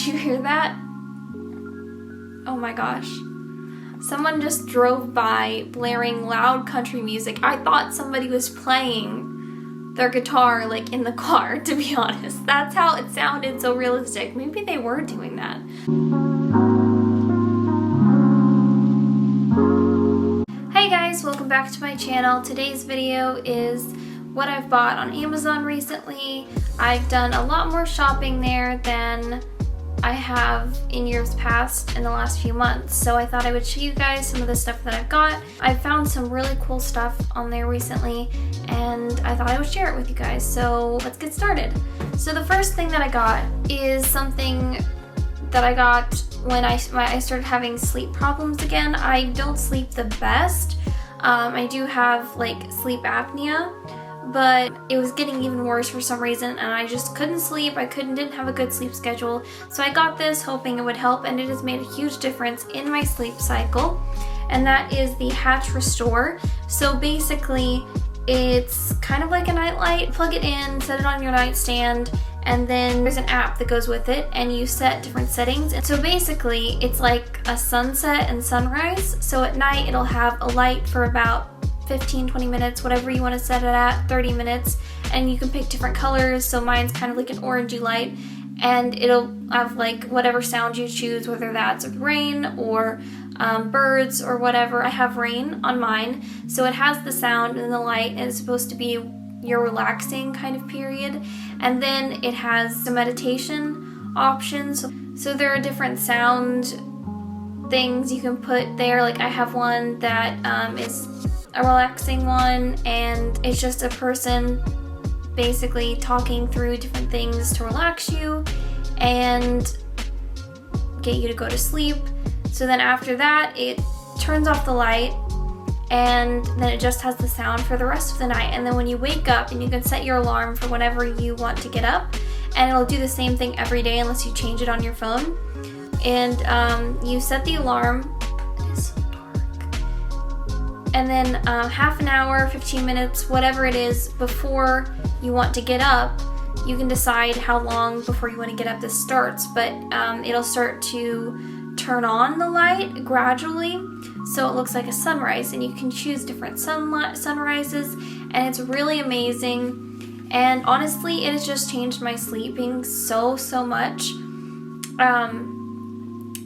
Did you hear that? Oh my gosh. Someone just drove by blaring loud country music. I thought somebody was playing their guitar like in the car, to be honest. That's how it sounded, so realistic. Maybe they were doing that. Hey guys, welcome back to my channel. Today's video is what I've bought on Amazon recently. I've done a lot more shopping there than I have in years past in the last few months, so I thought I would show you guys some of the stuff that I've got. I've found some really cool stuff on there recently and I thought I would share it with you guys, so let's get started. So the first thing that I got is something that I got when I started having sleep problems again. I don't sleep the best. I do have like sleep apnea, but it was getting even worse for some reason and I just couldn't sleep. I didn't have a good sleep schedule. So I got this hoping it would help, and it has made a huge difference in my sleep cycle. And that is the Hatch Restore. So basically it's kind of like a nightlight. Plug it in, set it on your nightstand, and then there's an app that goes with it and you set different settings. And so basically it's like a sunset and sunrise. So at night it'll have a light for about 15-20 minutes, whatever you want to set it at, 30 minutes, and you can pick different colors. So mine's kind of like an orangey light, and it'll have like whatever sound you choose, whether that's rain or birds or whatever. I have rain on mine, so it has the sound and the light, and it's supposed to be your relaxing kind of period. And then it has the meditation options, so there are different sound things you can put there. Like I have one that is a relaxing one, and it's just a person basically talking through different things to relax you and get you to go to sleep. So then after that it turns off the light, and then it just has the sound for the rest of the night. And then when you wake up, and you can set your alarm for whenever you want to get up, and it'll do the same thing every day unless you change it on your phone. And you set the alarm. It is so dark. And then half an hour, 15 minutes, whatever it is, before you want to get up, you can decide how long before you want to get up this starts. But it'll start to turn on the light gradually, so it looks like a sunrise, and you can choose different sunrises, and it's really amazing. And honestly, it has just changed my sleeping so much.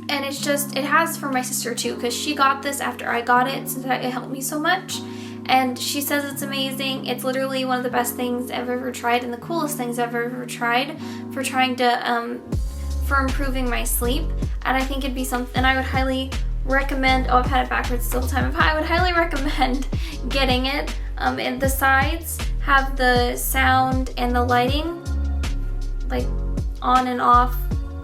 And it has for my sister too, because she got this after I got it, since it helped me so much. And she says it's amazing. It's literally one of the best things I've ever tried, and the coolest things I've ever tried for trying to, for improving my sleep. And I think it'd be something I would highly recommend. Oh, I've had it backwards the whole time. I would highly recommend getting it. And the sides have the sound and the lighting, like on and off,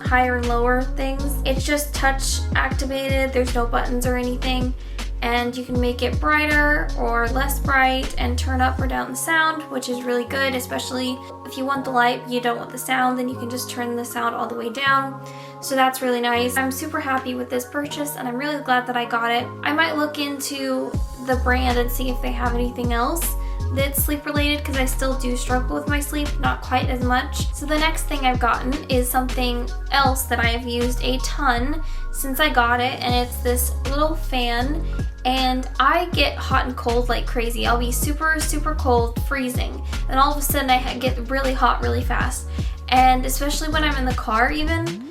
higher and lower things. It's just touch activated. There's no buttons or anything, and you can make it brighter or less bright and turn up or down the sound, which is really good, especially if you want the light but you don't want the sound, then you can just turn the sound all the way down. So that's really nice. I'm super happy with this purchase, and I'm really glad that I got it. I might look into the brand and see if they have anything else that's sleep related, because I still do struggle with my sleep, not quite as much. So the next thing I've gotten is something else that I have used a ton since I got it, and it's this little fan. And I get hot and cold like crazy. I'll be super cold, freezing, and all of a sudden I get really hot really fast. And especially when I'm in the car, even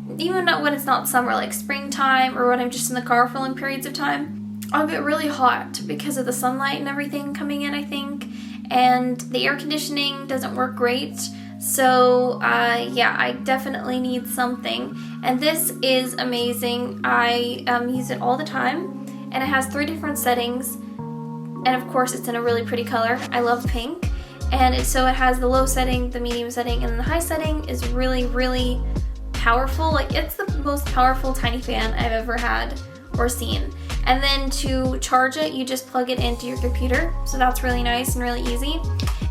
when it's not summer, like springtime, or when I'm just in the car for long periods of time, I'll get really hot because of the sunlight and everything coming in, I think, and the air conditioning doesn't work great. So yeah, I definitely need something, and this is amazing. I use it all the time, and it has 3 different settings, and of course it's in a really pretty color. I love pink. And so it has the low setting, the medium setting, and the high setting is really powerful. Like, it's the most powerful tiny fan I've ever had or seen. And then to charge it, you just plug it into your computer. So that's really nice and really easy.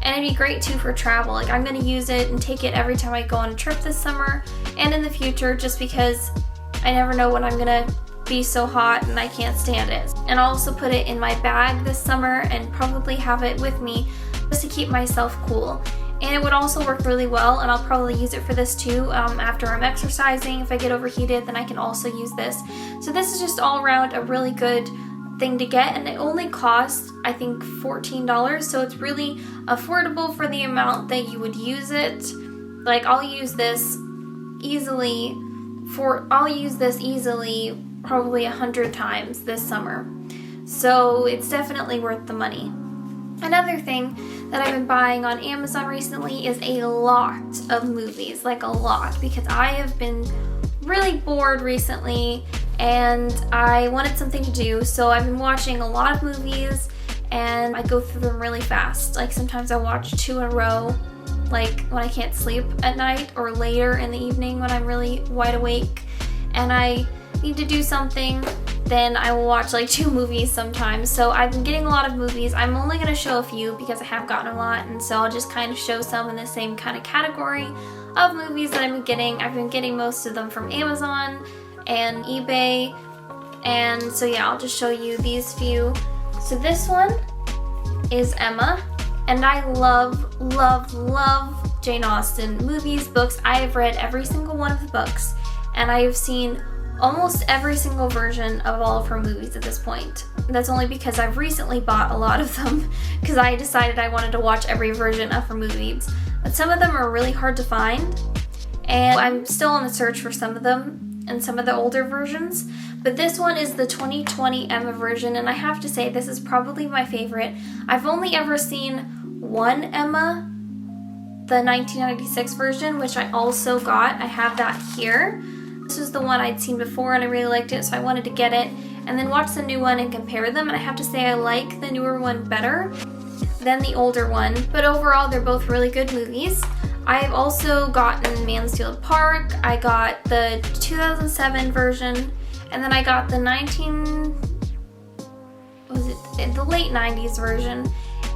And it'd be great too for travel. Like, I'm gonna use it and take it every time I go on a trip this summer and in the future, just because I never know when I'm gonna be so hot and I can't stand it. And I'll also put it in my bag this summer and probably have it with me just to keep myself cool. and it would also work really well, and I'll probably use it for this too after I'm exercising. If I get overheated, then I can also use this. So this is just all around a really good thing to get, and it only costs, I think, $14, so it's really affordable for the amount that you would use it. Like, I'll use this easily probably 100 times this summer. So it's definitely worth the money. Another thing that I've been buying on Amazon recently is a lot of movies, like a lot, because I have been really bored recently and I wanted something to do, so I've been watching a lot of movies and I go through them really fast. Like sometimes I watch 2 in a row, like when I can't sleep at night or later in the evening when I'm really wide awake and I need to do something, then I will watch like 2 movies sometimes. So I've been getting a lot of movies. I'm only going to show a few because I have gotten a lot, and so I'll just kind of show some in the same kind of category of movies that I've been getting. I've been getting most of them from Amazon and eBay, and so yeah, I'll just show you these few. So this one is Emma, and I love Jane Austen movies, books. I have read every single one of the books, and I have seen almost every single version of all of her movies at this point. That's only because I've recently bought a lot of them because I decided I wanted to watch every version of her movies. But some of them are really hard to find, and I'm still on the search for some of them and some of the older versions. But this one is the 2020 Emma version, and I have to say this is probably my favorite. I've only ever seen one Emma, the 1996 version, which I also got. I have that here. This was the one I'd seen before and I really liked it, so I wanted to get it and then watch the new one and compare them, and I have to say I like the newer one better than the older one, but overall they're both really good movies. I've also gotten Mansfield Park, I got the 2007 version, and then I got the the late 90s version,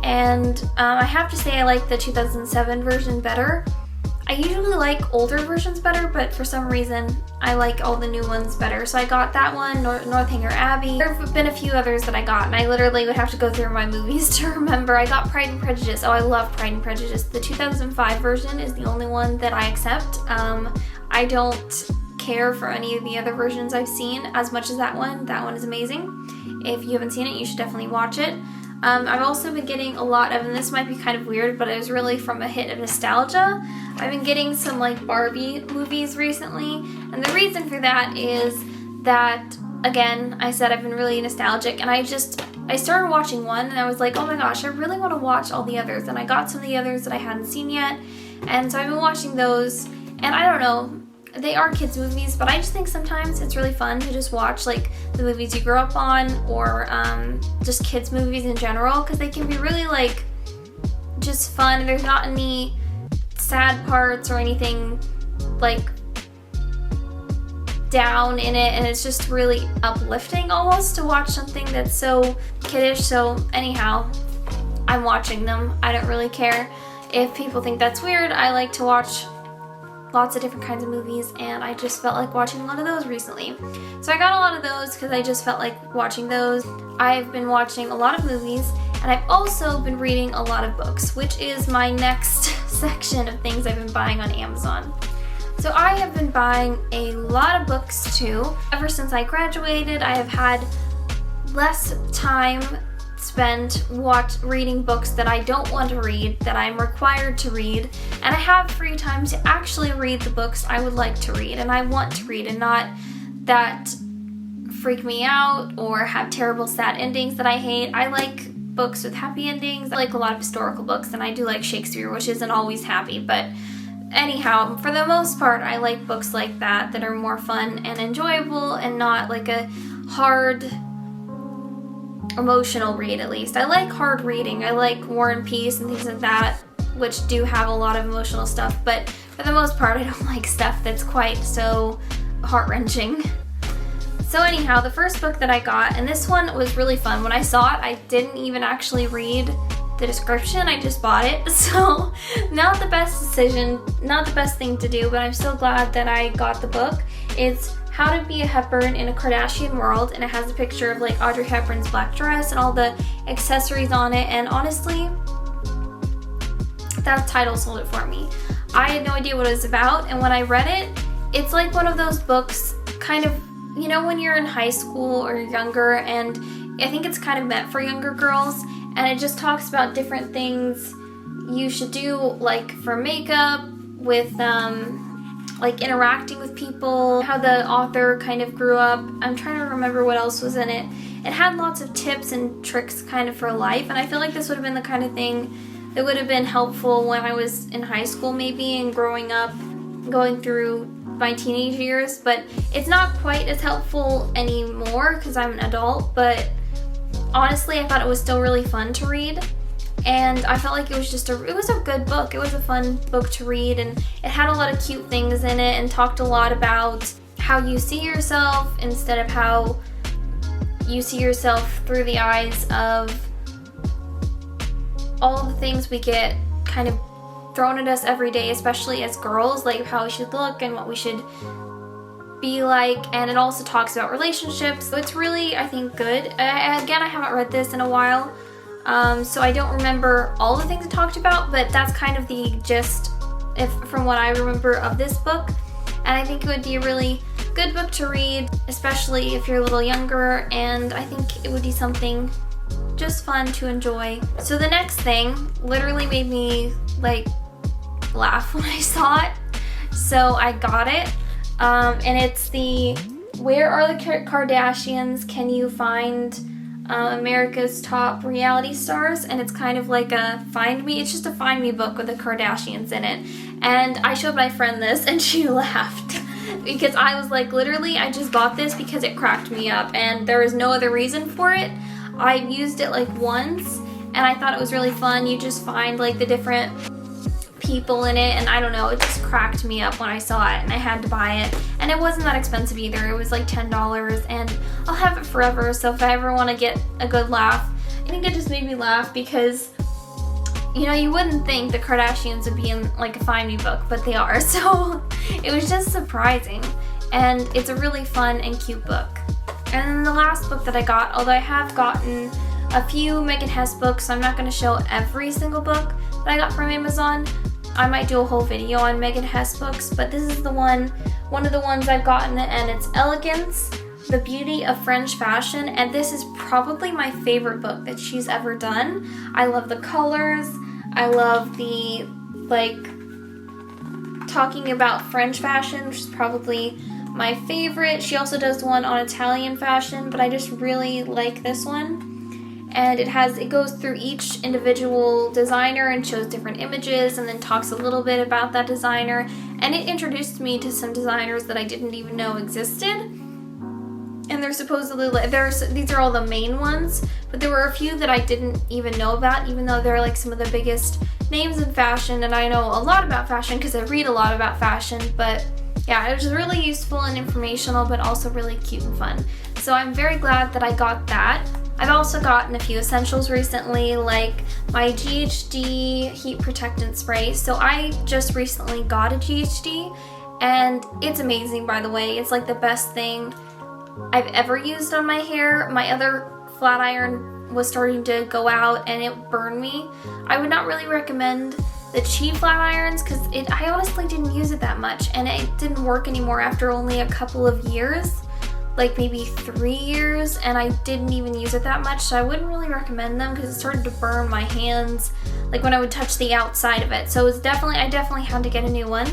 and I have to say I like the 2007 version better. I usually like older versions better, but for some reason I like all the new ones better. So I got that one, Northanger Abbey. There have been a few others that I got, and I literally would have to go through my movies to remember. I got Pride and Prejudice. Oh, I love Pride and Prejudice. The 2005 version is the only one that I accept. I don't care for any of the other versions I've seen as much as that one. That one is amazing. If you haven't seen it, you should definitely watch it. I've also been getting a lot of, and this might be kind of weird, but it was really from a hit of nostalgia. I've been getting some like Barbie movies recently, and the reason for that is that, again, I said I've been really nostalgic, and I started watching one and I was like, oh my gosh, I really want to watch all the others, and I got some of the others that I hadn't seen yet, and so I've been watching those, and I don't know, they are kids movies, but I just think sometimes it's really fun to just watch like the movies you grew up on, or just kids movies in general, because they can be really like just fun. There's not any sad parts or anything like down in it, and it's just really uplifting almost to watch something that's so kiddish. So anyhow, I'm watching them. I don't really care if people think that's weird. I like to watch lots of different kinds of movies, and I just felt like watching a lot of those recently. So I got a lot of those because I just felt like watching those. I've been watching a lot of movies, and I've also been reading a lot of books, which is my next section of things I've been buying on Amazon. So I have been buying a lot of books too. Ever since I graduated, I have had less time spent reading books that I don't want to read, that I'm required to read, and I have free time to actually read the books I would like to read and I want to read, and not that freak me out or have terrible sad endings that I hate. I like books with happy endings. I like a lot of historical books, and I do like Shakespeare, which isn't always happy, but anyhow, for the most part, I like books like that are more fun and enjoyable and not like a hard emotional read. At least I like hard reading. I like War and Peace and things like that, which do have a lot of emotional stuff, but for the most part I don't like stuff that's quite so heart-wrenching. So anyhow, the first book that I got, and this one was really fun. When I saw it, I didn't even actually read the description, I just bought it. So not the best decision, not the best thing to do, but I'm still glad that I got the book. It's How to Be a Hepburn in a Kardashian World, and it has a picture of like Audrey Hepburn's black dress and all the accessories on it, and honestly, That title sold it for me. I had no idea what it was about, and when I read it, it's like one of those books, kind of, you know, when you're in high school or younger, and I think it's kind of meant for younger girls, and it just talks about different things you should do, like for makeup, with like interacting with people, how the author kind of grew up. I'm trying to remember what else was in it. It had lots of tips and tricks kind of for life, and I feel like this would have been the kind of thing that would have been helpful when I was in high school maybe, and growing up, going through my teenage years, but it's not quite as helpful anymore because I'm an adult. But honestly, I thought it was still really fun to read, and I felt like it was a good book. It was a fun book to read, and it had a lot of cute things in it, and talked a lot about how you see yourself instead of how you see yourself through the eyes of all the things we get kind of thrown at us every day, especially as girls, like how we should look and what we should be like. And it also talks about relationships, so it's really, I think, good. Again, I haven't read this in a while, so I don't remember all the things it talked about, but that's kind of the gist from what I remember of this book. And I think it would be a really good book to read, especially if you're a little younger, and I think it would be something just fun to enjoy. So the next thing literally made me like laugh when I saw it, so I got it, and it's the Where Are the Kardashians? Can You Find America's Top Reality Stars? And it's kind of like a it's just a find me book with the Kardashians in it. And I showed my friend this and she laughed because I was like, literally, I just bought this because it cracked me up, and there is no other reason for it. I've used it like once, and I thought it was really fun. You just find like the different people in it, and I don't know, it just cracked me up when I saw it, and I had to buy it. And it wasn't that expensive either. It was like $10, and I'll have it forever. So if I ever want to get a good laugh, I think it just made me laugh because, you know, you wouldn't think the Kardashians would be in like a find me book, but they are. So it was just surprising, and it's a really fun and cute book. And then the last book that I got, although I have gotten a few Megan Hess books, so I'm not going to show every single book that I got from Amazon. I might do a whole video on Megan Hess books, but this is one of the ones I've gotten, and it's Elegance, The Beauty of French Fashion, and this is probably my favorite book that she's ever done. I love the colors, I love the, like, talking about French fashion, which is probably my favorite. She also does one on Italian fashion, but I just really like this one. And it goes through each individual designer and shows different images, and then talks a little bit about that designer. And it introduced me to some designers that I didn't even know existed. And they're supposedly, these are all the main ones, but there were a few that I didn't even know about, even though they're like some of the biggest names in fashion, and I know a lot about fashion because I read a lot about fashion. But yeah, it was really useful and informational, but also really cute and fun. So I'm very glad that I got that. I've also gotten a few essentials recently, like my Ghd Heat Protectant spray. So I just recently got a Ghd, and it's amazing, by the way. It's like the best thing I've ever used on my hair. My other flat iron was starting to go out and it burned me. I would not really recommend the cheap flat irons because I honestly didn't use it that much, and it didn't work anymore after only a couple of years. Like maybe 3 years, and I didn't even use it that much, so I wouldn't really recommend them because it started to burn my hands like when I would touch the outside of it. So I definitely had to get a new one,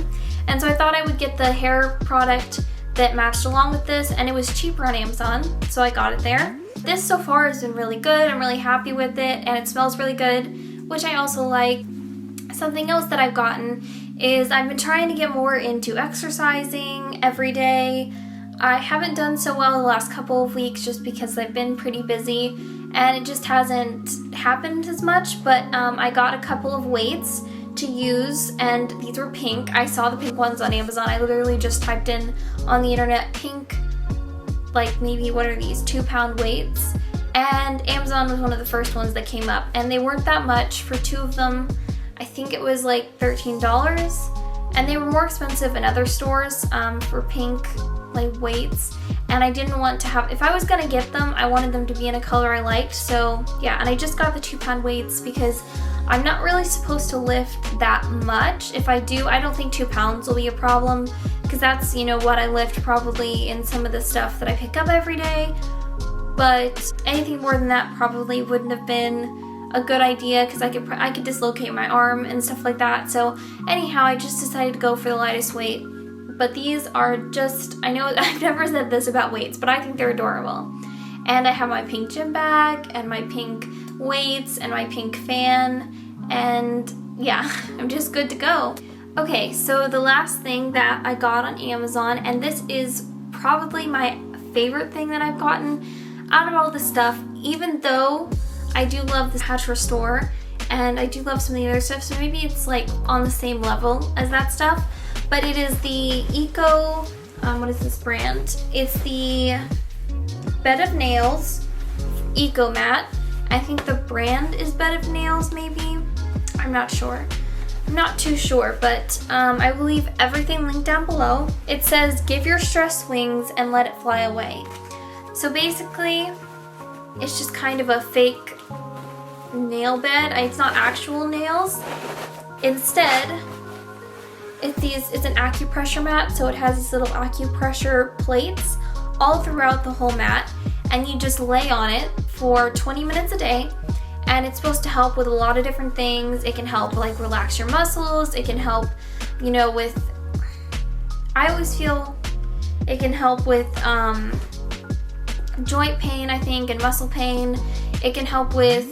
and so I thought I would get the hair product that matched along with this, and it was cheaper on Amazon, so I got it there. This so far has been really good. I'm really happy with it, and it smells really good, which I also like. Something else that I've gotten is I've been trying to get more into exercising every day. I haven't done so well the last couple of weeks just because I've been pretty busy and it just hasn't happened as much, but I got a couple of weights to use, and these were pink. I saw the pink ones on Amazon. I literally just typed in on the internet pink, like maybe what are these, 2-pound weights, and Amazon was one of the first ones that came up, and they weren't that much for 2 of them. I think it was like $13. and they were more expensive in other stores for pink like weights, and I didn't want to have, if I was gonna get them, I wanted them to be in a color I liked. So yeah, and I just got the 2-pound weights because I'm not really supposed to lift that much. If I do, I don't think 2 pounds will be a problem, because that's, you know, what I lift probably in some of the stuff that I pick up every day. But anything more than that probably wouldn't have been a good idea, because I could dislocate my arm and stuff like that. So anyhow, I just decided to go for the lightest weight. But these are just, I know I've never said this about weights, but I think they're adorable. And I have my pink gym bag and my pink weights and my pink fan, and yeah, I'm just good to go. Okay, so the last thing that I got on Amazon, and this is probably my favorite thing that I've gotten out of all the stuff, even though I do love the Hatch Restore and I do love some of the other stuff, so maybe it's like on the same level as that stuff, but it is the Eco, what is this brand? It's the Bed of Nails Eco Mat. I think the brand is Bed of Nails, maybe? I'm not sure. I'm not too sure, but I will leave everything linked down below. It says, give your stress wings and let it fly away. So basically, it's just kind of a fake nail bed. It's not actual nails. Instead, it's an acupressure mat, so it has these little acupressure plates all throughout the whole mat, and you just lay on it for 20 minutes a day, and it's supposed to help with a lot of different things. It can help like relax your muscles. It can help, you know, with, I always feel it can help with joint pain, I think, and muscle pain. It can help with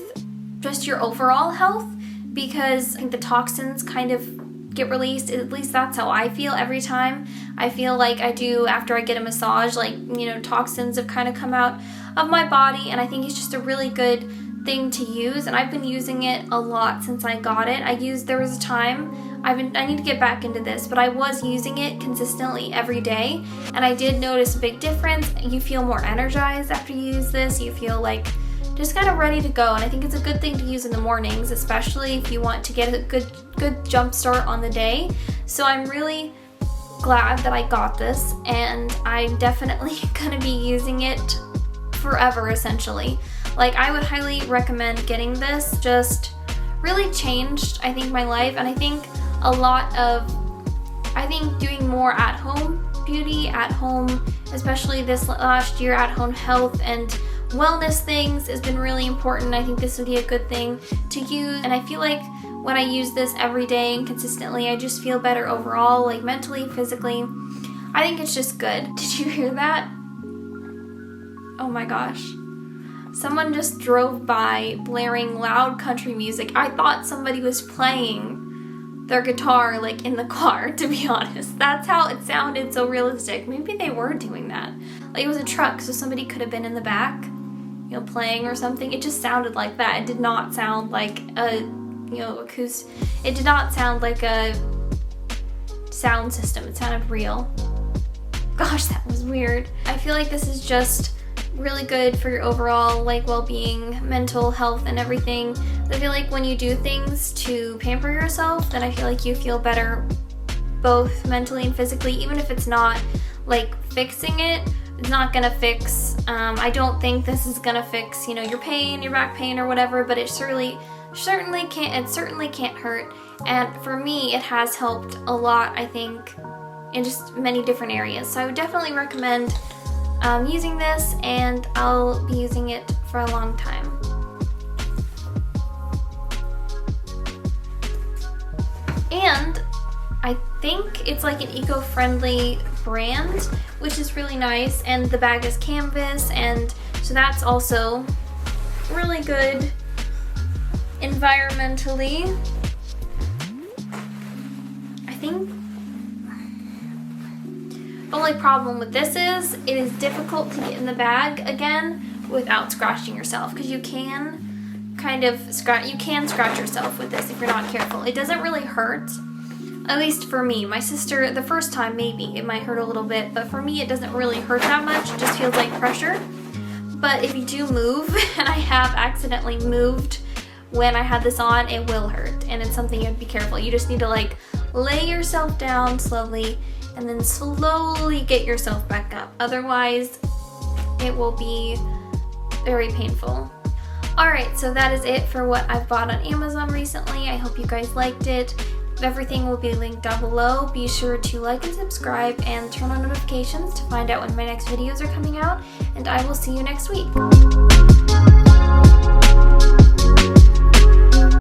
just your overall health, because I think the toxins kind of get released. At least that's how I feel every time. I feel like I do after I get a massage, like, you know, toxins have kind of come out of my body, and I think it's just a really good thing to use, and I've been using it a lot since I got it. There was a time, I need to get back into this, but I was using it consistently every day, and I did notice a big difference. You feel more energized after you use this. You feel like just kind of ready to go, and I think it's a good thing to use in the mornings, especially if you want to get a good jump start on the day. So I'm really glad that I got this, and I'm definitely gonna be using it forever, essentially. Like, I would highly recommend getting this. Just really changed, I think, my life, and I think a lot of, doing more at-home beauty, at-home, especially this last year, at-home health and wellness things has been really important. I think this would be a good thing to use, and I feel like when I use this every day and consistently, I just feel better overall, like mentally, physically. I think it's just good. Did you hear that? Oh my gosh. Someone just drove by blaring loud country music. I thought somebody was playing their guitar like in the car, to be honest. That's how it sounded, so realistic. Maybe they were doing that. Like, it was a truck, so somebody could have been in the back, you know, playing or something. It just sounded like that. It did not sound like a, you know, it did not sound like a sound system. It sounded real. Gosh, that was weird. I feel like this is just really good for your overall, like, well-being, mental health, and everything. I feel like when you do things to pamper yourself, then I feel like you feel better both mentally and physically, even if it's not like fixing it. It's not gonna fix, I don't think this is gonna fix, you know, your pain, your back pain or whatever, but it certainly can't hurt. And for me, it has helped a lot, I think, in just many different areas. So I would definitely recommend using this, and I'll be using it for a long time. And I think it's like an eco-friendly brand, which is really nice, and the bag is canvas, and so that's also really good environmentally. I think the only problem with this is it is difficult to get in the bag again without scratching yourself, because you can kind of scratch yourself with this if you're not careful. It doesn't really hurt, at least for me. My sister, the first time maybe it might hurt a little bit, but for me it doesn't really hurt that much. It just feels like pressure. But if you do move, and I have accidentally moved when I had this on, it will hurt, and it's something you have to be careful. You just need to like lay yourself down slowly and then slowly get yourself back up. Otherwise, it will be very painful. Alright, so that is it for what I've bought on Amazon recently. I hope you guys liked it. Everything will be linked down below. Be sure to like and subscribe and turn on notifications to find out when my next videos are coming out. And I will see you next week.